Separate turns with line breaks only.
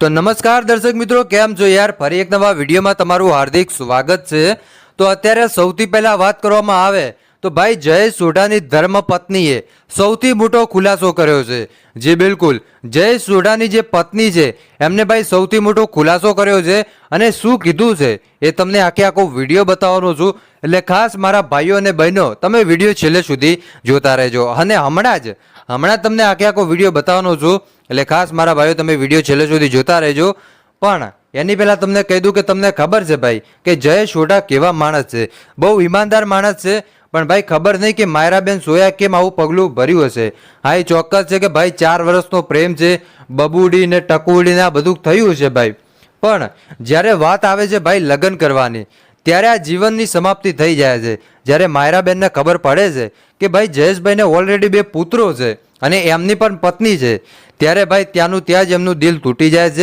તો નમસ્કાર દર્શક મિત્રો, કેમ છો યાર? ફરી એક નવા વિડીયોમાં તમારું હાર્દિક સ્વાગત છે। તો અત્યારે સૌથી પહેલા વાત કરવામાં આવે તો ભાઈ જયેશ સોઢાની ધર્મપત્નીએ સૌથી મોટો ખુલાસો કર્યો છે। જી બિલકુલ, જયેશ સોઢાની જે પત્ની છે એમને ભાઈ સૌથી મોટો ખુલાસો કર્યો છે અને શું કીધું છે એ તમને આખો વિડીયો બતાવવાનો છું, એટલે ખાસ મારા ભાઈઓ અને બહેનો તમે વિડીયો છેલ્લે સુધી જોતા રહેજો। અને હમણાં તમને આખો વિડીયો બતાવવાનો છું, એટલે ખાસ મારા ભાઈઓ તમે વિડીયો છેલ્લે સુધી જોતા રહેજો। પણ એની પહેલા તમને કહી દઉં કે તમને ખબર છે ભાઈ કે જયેશ સોઢા કેવા માણસ છે, બહુ ઈમાનદાર માણસ છે। પણ ભાઈ ખબર નહીં કે માયરાબેન સોયા કેમ આવું પગલું ભર્યું હશે। હા, એ ચોક્કસ છે કે ભાઈ 4 વર્ષનો પ્રેમ છે, બબુડી ને ટકુડી ને આ બધું થયું છે ભાઈ। પણ જ્યારે વાત આવે છે ભાઈ લગ્ન કરવાની, ત્યારે આ જીવનની સમાપ્તિ થઈ જાય છે। જ્યારે માયરાબેનને ખબર પડે છે કે ભાઈ જયેશભાઈને ઓલરેડી 2 પુત્રો છે અને એમની પણ પત્ની છે, ત્યારે ભાઈ ત્યાંનું ત્યાં જ એમનું દિલ તૂટી જાય છે।